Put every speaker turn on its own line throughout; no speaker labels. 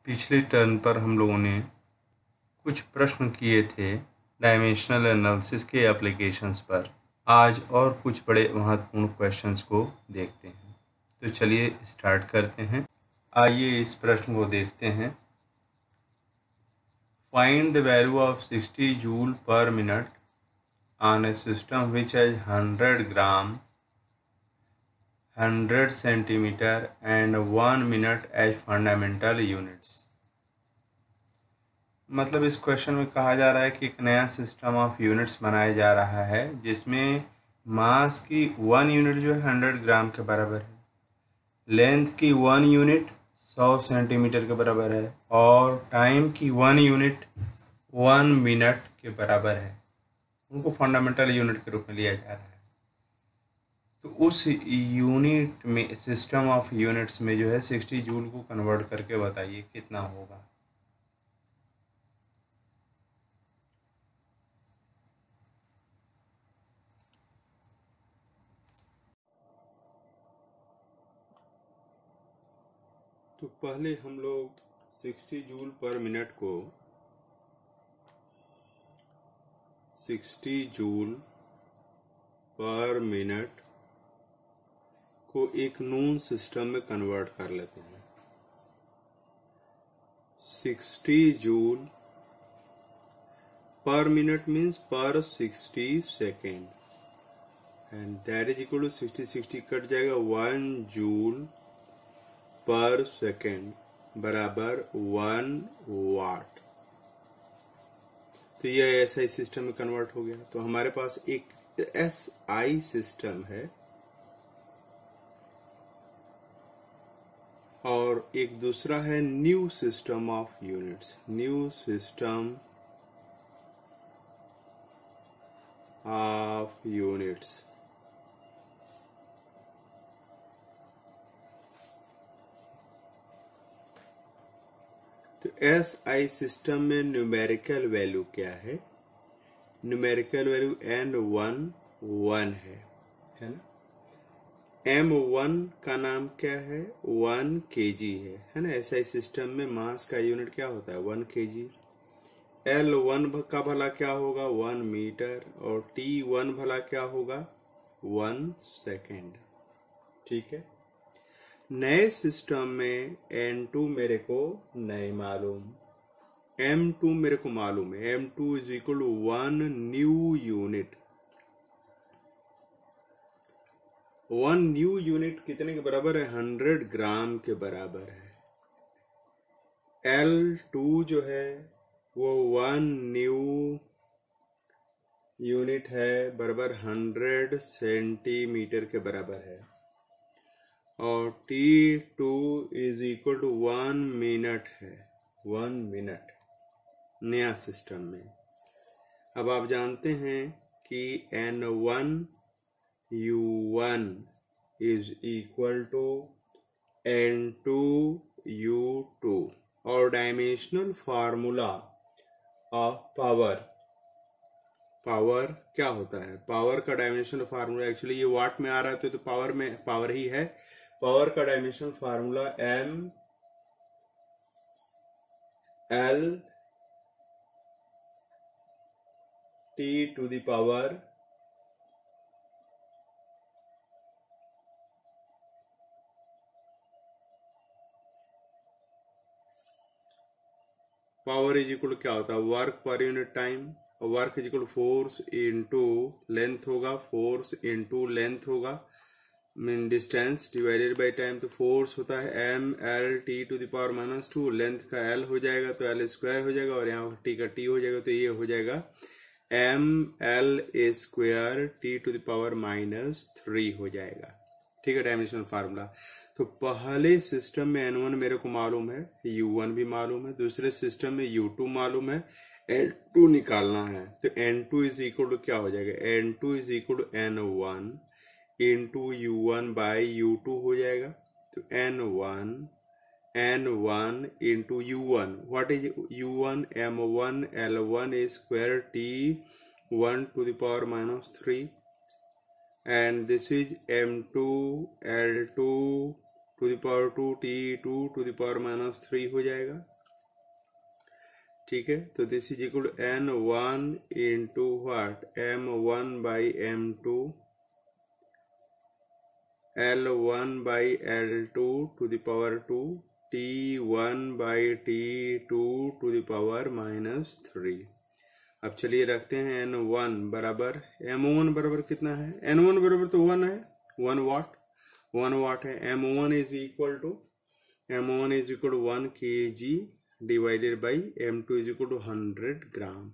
पिछले टर्न पर हम लोगों ने कुछ प्रश्न किए थे डायमेंशनल एनालिसिस के एप्लीकेशंस पर। आज और कुछ बड़े महत्वपूर्ण क्वेश्चंस को देखते हैं। तो चलिए स्टार्ट करते हैं। आइए इस प्रश्न को देखते हैं। Find the value of 60 joule per minute on a system which has 100 gram, 100 centimetre and 1 minute as fundamental units. मतलब इस क्वेश्चन में कहा जा रहा है कि एक नया सिस्टम ऑफ यूनिट्स बनाया जा रहा है जिसमें मास की 1 यूनिट जो है 100 ग्राम के बराबर है, लेंथ की 1 यूनिट 100 सेंटीमीटर के बराबर है और टाइम की 1 यूनिट 1 मिनट के बराबर है। उनको फंडामेंटल यूनिट के रूप में लिया जा रहा है। तो उस यूनिट में, सिस्टम ऑफ यूनिट्स में जो है 60 जूल को कन्वर्ट करके बताइए कितना होगा। तो पहले हम लोग 60 जूल पर मिनट को 60 जूल पर मिनट को एक नून सिस्टम में कन्वर्ट कर लेते हैं। 60 joule per minute means per 60 second and that is equal to 60 कट जाएगा 1 जूल पर सेकेंड बराबर 1 वाट। तो यह एसआई सिस्टम में कन्वर्ट हो गया। तो हमारे पास एक एसआई सिस्टम है और एक दूसरा है new system of units. New system of units. तो एसआई सिस्टम में न्यूमेरिकल वैल्यू क्या है? न्यूमेरिकल वैल्यू N1 है ना। M1 का नाम क्या है? 1 kg है ना। एसआई सिस्टम में मास का यूनिट क्या होता है? 1 kg। L1 का भला क्या होगा? 1 मीटर। और T1 भला क्या होगा? 1 सेकेंड। ठीक है। नए सिस्टम में N2 मेरे को नहीं मालूम, M2 मेरे को मालूम है। M2 is equal to 1 new unit. 1 new unit कितने के बराबर है? 100 ग्राम के बराबर है। L2 जो है वो 1 न्यू यूनिट है बराबर 100 सेंटीमीटर के बराबर है। और T2 is equal to 1 minute है। 1 मिनट नया सिस्टम में। अब आप जानते हैं कि N1 U1 is equal to N2 U2 और dimensional formula of power. Power क्या होता है? पावर का डायमेंशनल फार्मूला, एक्चुअली ये वाट में आ रहा है तो पावर में पावर ही है। पावर का dimensional formula M L T to the power power is equal क्या होता है? Work per unit time. Work is equal force into length होगा। फोर्स इनटू लेंथ होगा mean distance divided by time. तो force होता है MLT to the power -2। Length का L हो जाएगा तो L स्क्वायर हो जाएगा और यहाँ T का T हो जाएगा तो ये हो जाएगा ML square T to the power -3 हो जाएगा। ठीक है, डायमेंशनल फार्मूला। तो पहले सिस्टम में N1 मेरे को मालूम है, U1 भी मालूम है, दूसरे सिस्टम में U2 मालूम है, N2 निकालना है। तो N2 इज इक्वल टू क्या हो जाएगा? N2 is equal to N1 into U1 by U2 हो जाएगा। तो N1 into U1, what is U1? M1 L1 square T1 to the power -3 and this is M2 L2 to the power 2 T2 to the power -3 हो जाएगा। ठीक है, तो this is equal to N1 into what M1 by M2 L1 by L2 to the power 2 T1 by T2 to the power -3। अब चलिए रखते हैं N1 बराबर M1 बराबर कितना है, N1 बराबर तो 1 है, 1 वाट है। M1 is equal to 1 kg divided by M2 is equal to 100 gram.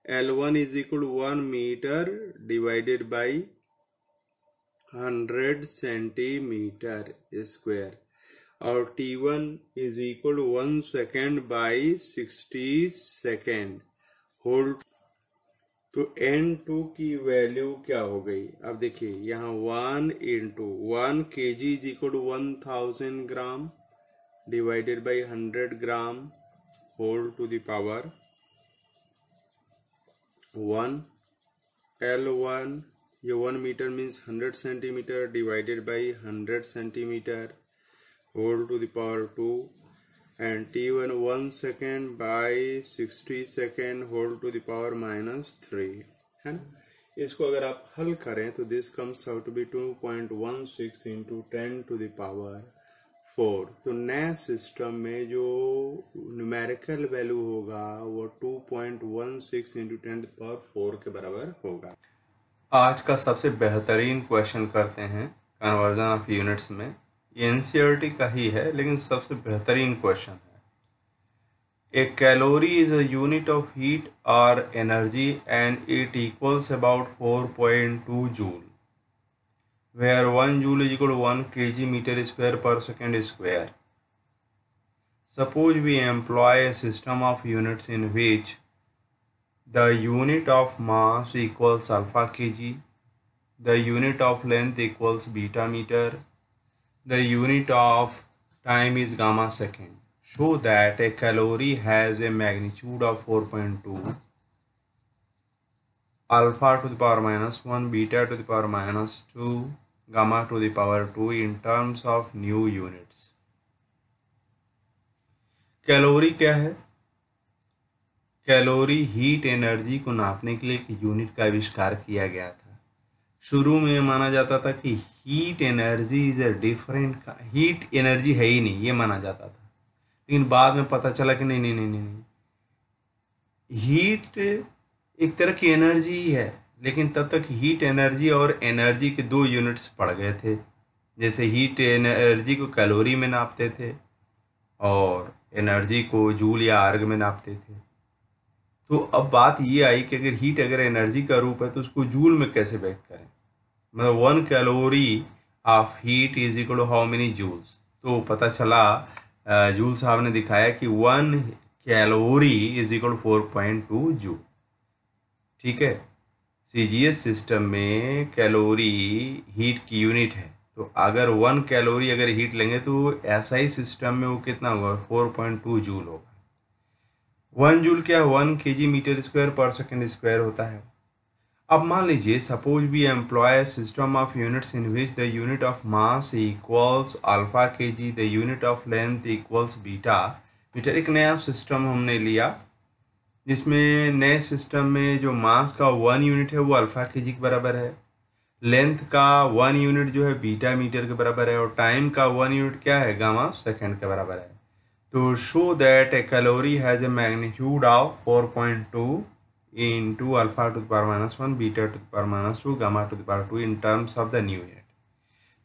L1 is equal to 1 metre divided by 100 centimetre square, और T1 is equal to 1 second by 60 second whole. तो N2 की value क्या हो गई, अब देखिए यहाँ 1 into 1 kg is equal to 1000 gram divided by 100 gram whole to the power 1। L1 ये 1 मीटर means 100 centimetre divided by 100 centimetre whole to the power 2, and T1 1 second by 60 second whole to the power -3 है ना। इसको अगर आप हल करें तो this comes out to be 2.16 into 10 to the power 4। तो नए सिस्टम में जो न्यूमेरिकल वैल्यू होगा वो 2.16 इंटू 10 टू द पावर 4 के बराबर होगा। आज का सबसे बेहतरीन क्वेश्चन करते हैं कन्वर्जन ऑफ यूनिट्स में। ये एनसीईआरटी का ही है लेकिन सबसे बेहतरीन क्वेश्चन है। A calorie is a unit of heat और energy and it equals about 4.2 joule, where 1 joule is equal to 1 kg metre square पर second square. Suppose we employ a system of units in which the unit of mass equals alpha kg, the unit of length equals beta metre, the unit of time is gamma second. Show that a calorie has a magnitude of 4.2, alpha to the power -1, beta to the power -2, gamma to the power 2 in terms of new units. Calorie क्या है? Calorie heat energy को नापने के लिए एक unit का आविष्कार किया गया था। शुरू में माना जाता था कि heat energy is a different, heat energy है ही नहीं ये माना जाता था, लेकिन बाद में पता चला कि नहीं, हीट एक तरह की एनर्जी ही है, लेकिन तब तक हीट एनर्जी और एनर्जी के 2 यूनिट्स पड़ गए थे। जैसे हीट एनर्जी को कैलोरी में नापते थे और एनर्जी को जूल या आर्ग में नापते थे। तो अब बात ये आई कि अगर हीट अगर एनर्जी का रूप है तो उसको जूल में कैसे व्यक्त करें, मतलब 1 calorie of heat is equal to how many joules. तो पता चला जूल साहब ने दिखाया कि 1 calorie is equal to 4.2 joule. ठीक है, सीजीएस सिस्टम में कैलोरी हीट की यूनिट है, तो अगर 1 कैलोरी अगर हीट लेंगे तो एसआई सिस्टम में वो कितना होगा, 4.2 जूल होगा। 1 जूल क्या, 1 kg मीटर स्क्वायर पर सेकेंड स्क्वायर होता है। अब मान लीजिए suppose we employ system of units in which the unit of mass equals alpha kg, the unit of length equals beta metre. एक नया सिस्टम हमने लिया जिसमें नए सिस्टम में जो मास का 1 यूनिट है वो अल्फा kg के बराबर है, लेंथ का 1 यूनिट जो है बीटा मीटर के बराबर है, और टाइम का 1 यूनिट क्या है, गामा सेकेंड के बराबर है। तो show that A calorie has a magnitude of 4.2 into alpha to the power -1, beta to the power -2, gamma to the power 2 in terms of the new unit।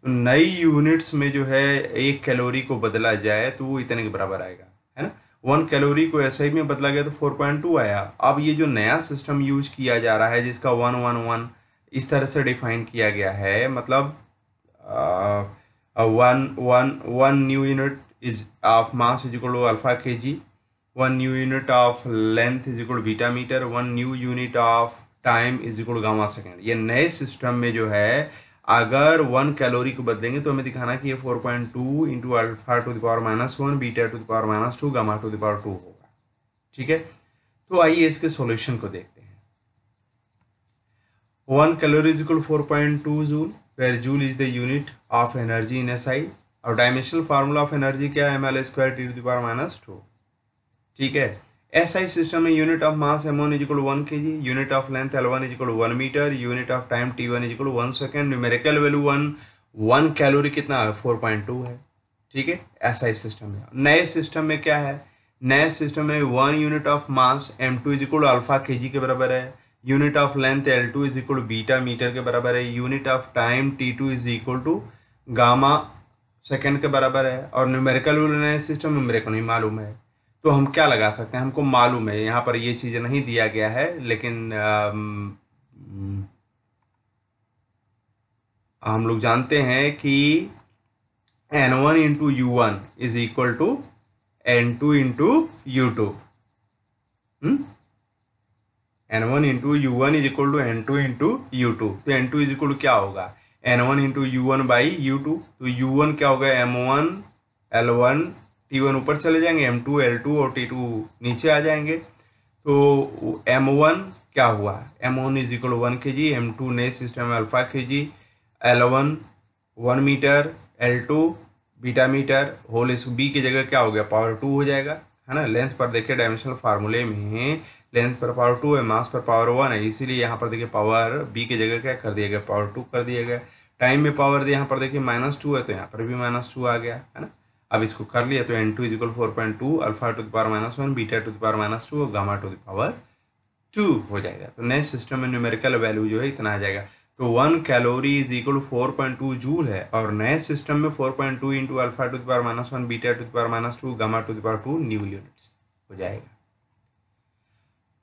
तो नई units में जो है 1 कैलोरी को बदला जाए तो वो इतने के बराबर आएगा, है ना। 1 कैलोरी को एसआई में बदला गया तो 4.2 आया। अब ये जो नया सिस्टम यूज किया जा रहा है जिसका 111 इस तरह से डिफाइन किया गया है, मतलब 1 new unit is of mass is equal to alpha kg, 1 new unit of length is equal to beta meter, 1 new unit of time is equal to gamma second। ये नए सिस्टम में जो है अगर 1 कैलोरी को बदलेंगे तो हमें दिखाना कि ये 4.2 into alpha two the power -1, beta two the power -2, gamma two the power 2 होगा। ठीक है, तो आइए इसके सॉल्यूशन को देखते हैं। 1 calorie is equal to 4.2 joule, where joule is the unit of energy in SI, और डायमेंशनल फार्मूला ऑफ एनर्जी क्या है, ml² T to the power -2। ठीक है, SI सिस्टम में unit of mass M1 is equal 1 kg, unit of length L1 is equal 1 metre, unit of time T1 is equal 1 second, numerical value 1 calorie कितना है 4.2 है। ठीक है, SI system में। नए सिस्टम में क्या है, नए सिस्टम में 1 unit of mass M2 is equal alpha kg के बराबर है, unit of length L2 is equal beta metre के बराबर है, unit of time T2 is equal to gamma second के बराबर है, और न्यूमेरिकल वैल्यू नए सिस्टम में मेरे को नहीं मालूम है, तो हम क्या लगा सकते हैं, हमको मालूम है, यहाँ पर ये चीज़ें नहीं दिया गया है, लेकिन हम लोग जानते हैं कि N1 into U1 is equal to N2 into U2। N1 into U1 is equal to N2 into U2, तो N2 इज इक्वल टू क्या होगा N1 into U1 by U2, तो U1 क्या होगा M1 L1 T1 ऊपर चले जाएंगे, M2 L2 और T2 नीचे आ जाएंगे, तो M1 क्या हुआ M1 is equal 1 kg, M2 नए सिस्टम में alpha kg, L1 1 metre, L2 beta metre, whole इस B की जगह क्या हो गया पावर 2 हो जाएगा, है ना। लेंथ पर देखिए डायमेंशनल फार्मूले में लेंथ पर पावर 2 है, मास पर पावर 1 है, इसीलिए यहाँ पर देखिए पावर B की जगह क्या कर दिया गया पावर 2 कर दिया गया। टाइम में पावर यहाँ पर देखिए -2 है, तो यहाँ पर भी -2 आ गया, है ना। अब इसको कर लिया तो N2 is equal 4.2, alpha two the power -1, beta two the power -2 और गामा टू द पावर 2 हो जाएगा। तो नए सिस्टम में न्यूमेरिकल वैल्यू जो है इतना आ जाएगा, तो 1 कैलोरी इज इक्वल 4.2 जूल है, और नए सिस्टम में 4.2 into alpha two the power -1 beta two the power -2 gamma two the power 2 new units हो जाएगा।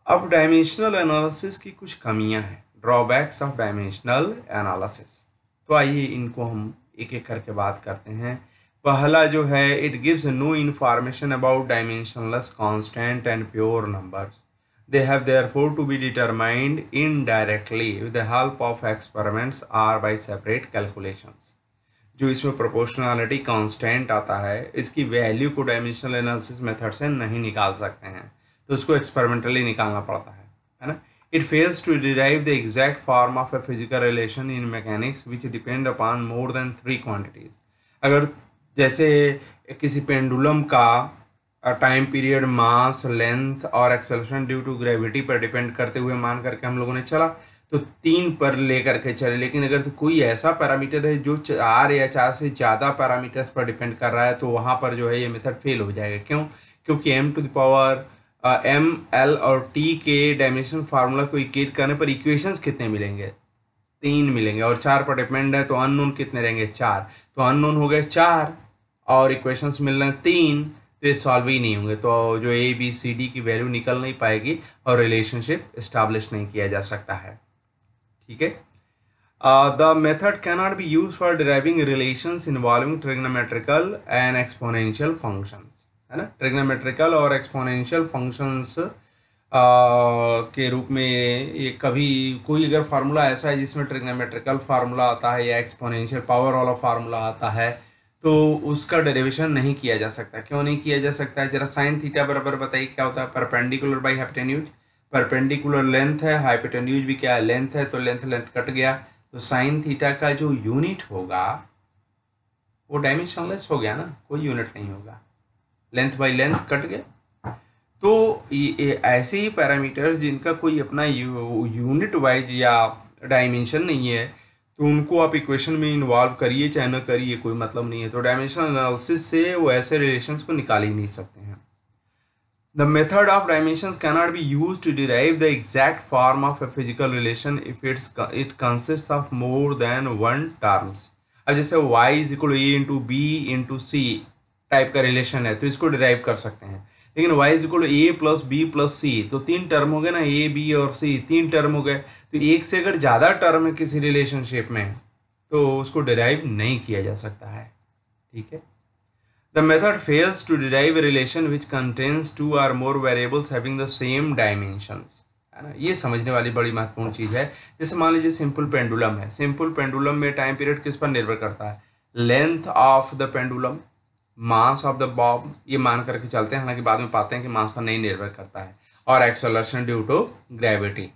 अब डायमेंशनल एनालिसिस की कुछ कमियां हैं, ड्रॉबैक्स ऑफ डायमेंशनल एनालिसिस, तो आइए इनको हम एक एक करके बात करते हैं। पहला जो है, it gives no information about dimensionless constant and pure numbers, they have therefore to be determined indirectly with the help of experiments or by separate calculations। जो इसमें प्रोपोर्शनलिटी कांस्टेंट आता है, इसकी वैल्यू को डायमेंशनल एनालिसिस मेथड से नहीं निकाल सकते हैं, तो उसको एक्सपेरिमेंटली निकालना पड़ता है ना। It fails to derive the exact form of a physical relation in mechanics which depend upon more than 3 quantities। अगर जैसे किसी पेंडुलम का टाइम पीरियड मास लेंथ और एक्सेलरेशन ड्यू टू ग्रेविटी पर डिपेंड करते हुए मान करके हम लोगों ने चला, तो 3 पर लेकर के चले, लेकिन अगर तो कोई ऐसा पैरामीटर है जो 4 या 4 से ज़्यादा पैरामीटर्स पर डिपेंड कर रहा है, तो वहाँ पर जो है ये मेथड फेल हो जाएगा। क्यों? क्योंकि m to the power m l और t के डायमेंशन फार्मूला को इक्वेट करने पर इक्वेशंस कितने मिलेंगे 3 मिलेंगे, और 4 पर डिपेंड है तो अननोन कितने रहेंगे 4, तो अननोन हो गए 4 और इक्वेशंस मिल रहे हैं 3, तो ये सॉल्व ही नहीं होंगे, तो जो A B C D की वैल्यू निकल नहीं पाएगी और रिलेशनशिप इस्टेब्लिश नहीं किया जा सकता है। ठीक है, the method cannot be use for deriving relations involving trigonometrical and exponential functions, है ना। ट्रिग्नोमेट्रिकल और एक्सपोनेंशियल फंक्शंस के रूप में ये कभी कोई अगर फार्मूला ऐसा है जिसमें ट्रिग्नोमेट्रिकल फार्मूला आता है या एक्सपोनेंशियल पावर वाला फार्मूला आता है, तो उसका डेरिवेशन नहीं किया जा सकता। क्यों नहीं किया जा सकता है, जरा साइन थीटा बराबर बताइए क्या होता है, perpendicular by hypotenuse. Perpendicular length है, हाइपोटेन्यूज भी क्या है लेंथ है, तो लेंथ कट गया, तो साइन थीटा का जो यूनिट होगा वो डायमेंशनलेस हो गया ना, कोई यूनिट नहीं होगा, लेंथ बाई लेंथ कट गया। तो ये ऐसे ही पैरामीटर्स जिनका कोई अपना यूनिट वाइज या डायमेंशन नहीं है, तो उनको आप इक्वेशन में इन्वॉल्व करिए चाहे ना करिए कोई मतलब नहीं है, तो डायमेंशनल एनालिसिस से वो ऐसे रिलेशंस को निकाल ही नहीं सकते हैं। The method of dimensions cannot be used to derive the exact form of a physical relation if it consist of more than 1 terms. अब जैसे y is equal a into b into c type का relation है, तो इसको derive कर सकते हैं, लेकिन y is equal a plus b plus c, तो 3 टर्म हो गए ना, a b और c 3 टर्म हो गए, तो एक से अगर ज़्यादा टर्म है किसी रिलेशनशिप में तो उसको डिराइव नहीं किया जा सकता है। ठीक है, the method fails to derive a relation which contains 2 और more variables having the same dimensions, है ना। ये समझने वाली बड़ी महत्वपूर्ण चीज़ है। जैसे मान लीजिए सिंपल पेंडुलम है, सिंपल पेंडुलम में टाइम पीरियड किस पर निर्भर करता है, length of the pendulum, mass of the Bob, ये मान करके चलते हैं, हालांकि बाद में पाते हैं कि मास पर नहीं निर्भर करता है, और एक्सेलरेशन ड्यू टू ग्रेविटी।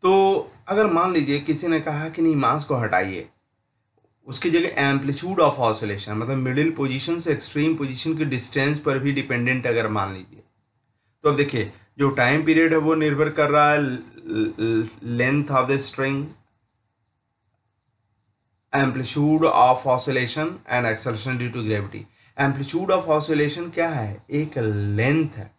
तो अगर मान लीजिए किसी ने कहा कि नहीं मास को हटाइए, उसकी जगह एम्पलीट्यूड ऑफ ऑसिलेशन, मतलब मिडिल पोजीशन से एक्सट्रीम पोजीशन के डिस्टेंस पर भी डिपेंडेंट अगर मान लीजिए, तो अब देखिए जो टाइम पीरियड है वो निर्भर कर रहा है length of the string, amplitude of oscillation and acceleration due to gravity. Amplitude of oscillation क्या है, एक लेंथ है,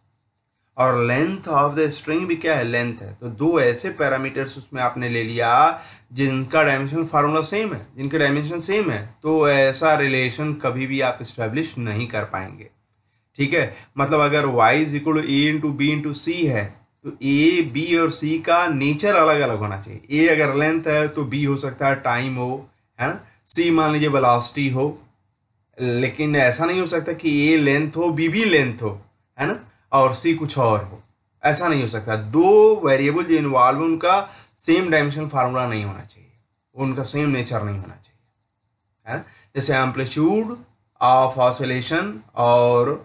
और लेंथ ऑफ द स्ट्रिंग भी क्या है, लेंथ है। तो दो ऐसे पैरामीटर्स उसमें आपने ले लिया जिनका डायमेंशन फार्मूला सेम है, जिनके डायमेंशन सेम है, तो ऐसा रिलेशन कभी भी आप इस्टेब्लिश नहीं कर पाएंगे। ठीक है, मतलब अगर y is equal to a into b into c है, तो ए बी और सी का नेचर अलग अलग होना चाहिए। ए अगर लेंथ है तो बी हो सकता है टाइम हो, है ना, सी मान लीजिए वेलोसिटी हो, लेकिन ऐसा नहीं हो सकता कि ए लेंथ हो बी भी लेंथ हो, है ना, और सी कुछ और हो, ऐसा नहीं हो सकता। दो वेरिएबल जो इन्वॉल्व है उनका सेम डायमेंशन फार्मूला नहीं होना चाहिए, उनका सेम नेचर नहीं होना चाहिए, है ना। जैसे एम्पलीट्यूड ऑफ ऑसिलेशन और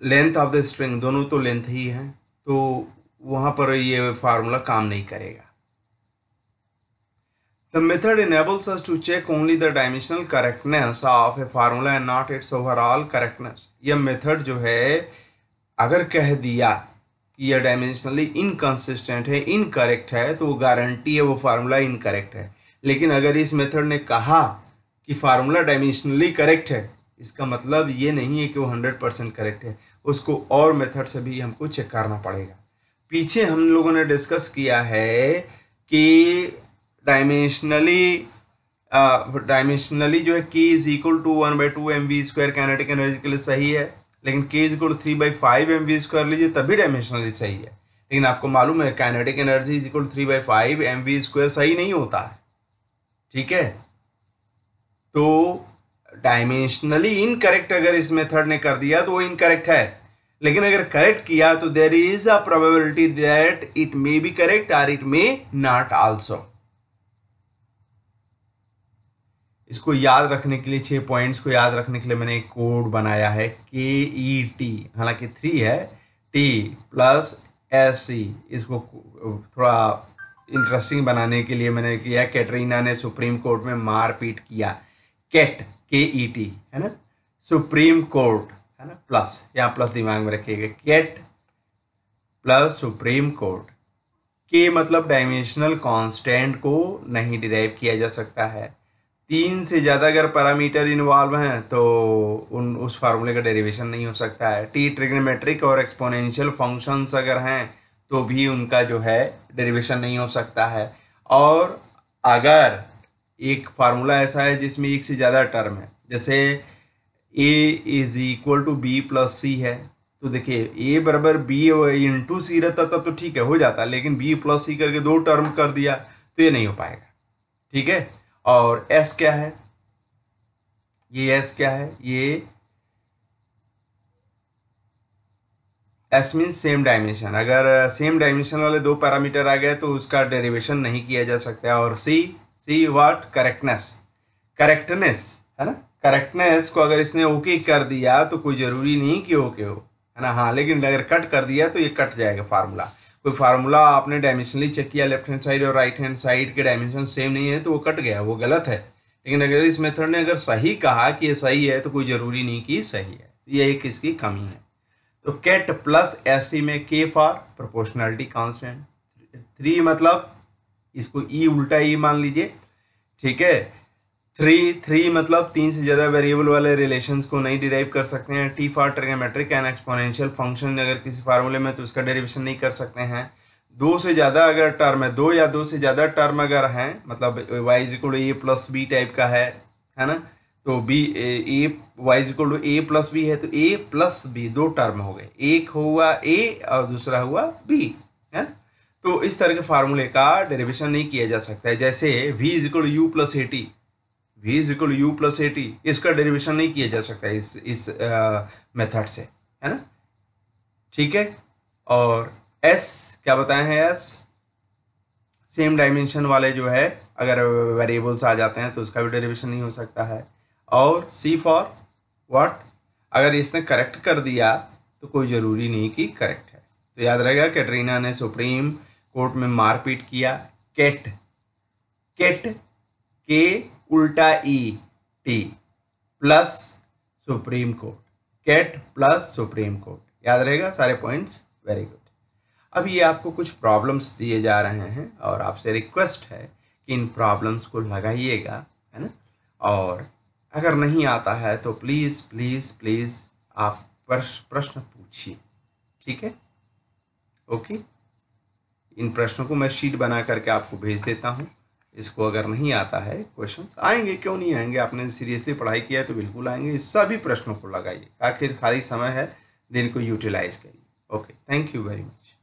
लेंथ ऑफ द स्ट्रिंग दोनों तो लेंथ ही है, तो वहां पर ये फार्मूला काम नहीं करेगा। The method enables us to check only the dimensional correctness of a formula and not its overall correctness। यह मेथड जो है अगर कह दिया कि यह डायमेंशनली इनकंसिस्टेंट है, इनकरेक्ट है, तो वो गारंटी है वो फार्मूला इनकरेक्ट है। लेकिन अगर इस मेथड ने कहा कि फार्मूला डायमेंशनली करेक्ट है, इसका मतलब ये नहीं है कि वो 100% करेक्ट है, उसको और मेथड से भी हमको चेक करना पड़ेगा। पीछे हम लोगों ने डिस्कस किया है कि डायमेंशनली जो है k is equal to 1/2 mv² kinetic energy के लिए सही है, लेकिन k is equal to 3/5 mv² लीजिए तभी डायमेंशनली सही है। लेकिन आपको मालूम है kinetic energy is equal to 3/5 mv² सही नहीं होता है, ठीक है। तो डायमेंशनली इनकरेक्ट अगर इस मेथड ने कर दिया तो वो इनकरेक्ट है, लेकिन अगर करेक्ट किया तो there is a probability that it may be correct और इट मे नॉट आल्सो। इसको याद रखने के लिए 6 पॉइंट्स को याद रखने के लिए मैंने एक कोड बनाया है KET, हालांकि 3 है, T प्लस SC। इसको थोड़ा इंटरेस्टिंग बनाने के लिए मैंने किया, कैटरीना ने सुप्रीम कोर्ट में मारपीट किया, कैट KET है ना, सुप्रीम कोर्ट है ना, प्लस यहाँ प्लस दिमाग में रखिएगा, कैट प्लस सुप्रीम कोर्ट। के मतलब डायमेंशनल कांस्टेंट को नहीं डिराइव किया जा सकता है। 3 से ज़्यादा अगर पैरामीटर इन्वॉल्व हैं तो उस फार्मूले का डेरिवेशन नहीं हो सकता है। टी ट्रिग्नोमेट्रिक और एक्सपोनेंशियल फंक्शंस अगर हैं तो भी उनका जो है डेरिवेशन नहीं हो सकता है। और अगर एक फार्मूला ऐसा है जिसमें एक से ज़्यादा टर्म है, जैसे a is equal to b plus c है, तो देखिए a बराबर b इंटू सी रहता तब तो ठीक है, हो जाता, लेकिन b प्लस सी करके 2 टर्म कर दिया तो ये नहीं हो पाएगा, ठीक है। और s क्या है, ये s क्या है, ये s मीन्स सेम डायमेंशन। अगर सेम डायमेंशन वाले 2 पैरामीटर आ गए तो उसका डेरिवेशन नहीं किया जा सकता। और सी व्हाट, करेक्टनेस है ना, करेक्टनेस को अगर इसने ओके कर दिया तो कोई ज़रूरी नहीं कि ओके हो, है ना, हाँ, लेकिन अगर कट कर दिया तो ये कट जाएगा फार्मूला। कोई फार्मूला आपने डायमेंशनली चेक किया, लेफ्ट हैंड साइड और राइट हैंड साइड के डायमेंशन सेम नहीं है तो वो कट गया, वो गलत है। लेकिन अगर इस मेथड ने अगर सही कहा कि ये सही है तो कोई ज़रूरी नहीं कि सही है, ये एक इसकी कमी है। तो कैट प्लस SC में K फॉर प्रोपोर्शनलिटी कांस्टेंट, 3 मतलब इसको E उल्टा E मान लीजिए, ठीक है। 3 मतलब 3 से ज़्यादा वेरिएबल वाले रिलेशंस को नहीं डिराइव कर सकते हैं। T for trigonometric and exponential function अगर किसी फार्मूले में तो उसका डेरिवेशन नहीं कर सकते हैं। 2 से ज़्यादा अगर टर्म है, 2 या 2 से ज़्यादा टर्म अगर हैं, मतलब y is equal to a plus b type का है ना, तो b y is equal to a plus b है तो a प्लस b 2 टर्म हो गए, एक हुआ a और दूसरा हुआ b, है। तो इस तरह के फार्मूले का डेरिवेशन नहीं किया जा सकता है। जैसे v is equal to u plus AT, v is equal to u plus AT, इसका डेरिवेशन नहीं किया जा सकता है इस मेथड से, है ना, ठीक है। और s क्या बताए हैं, s सेम डायमेंशन वाले जो है अगर वेरिएबल्स आ जाते हैं तो उसका भी डेरिवेशन नहीं हो सकता है। और c फॉर व्हाट, अगर इसने करेक्ट कर दिया तो कोई ज़रूरी नहीं कि करेक्ट है। तो याद रहेगा कैटरीना ने सुप्रीम कोर्ट में मारपीट किया, कैट के उल्टा E T plus Supreme Court, cat plus Supreme Court, याद रहेगा सारे पॉइंट्स। Very good. अब ये आपको कुछ प्रॉब्लम्स दिए जा रहे हैं और आपसे रिक्वेस्ट है कि इन प्रॉब्लम्स को लगाइएगा, है ना। और अगर नहीं आता है तो प्लीज़ प्लीज़ प्लीज़ आप प्रश्न पूछिए, ठीक है। ओके, इन प्रश्नों को मैं शीट बना करके आपको भेज देता हूँ। इसको अगर नहीं आता है, क्वेश्चंस आएंगे, क्यों नहीं आएंगे, आपने सीरियसली पढ़ाई किया है तो बिल्कुल आएंगे। इस सभी प्रश्नों को लगाइए, आखिर खाली समय है, दिन को यूटिलाइज करिए। Okay, thank you very much.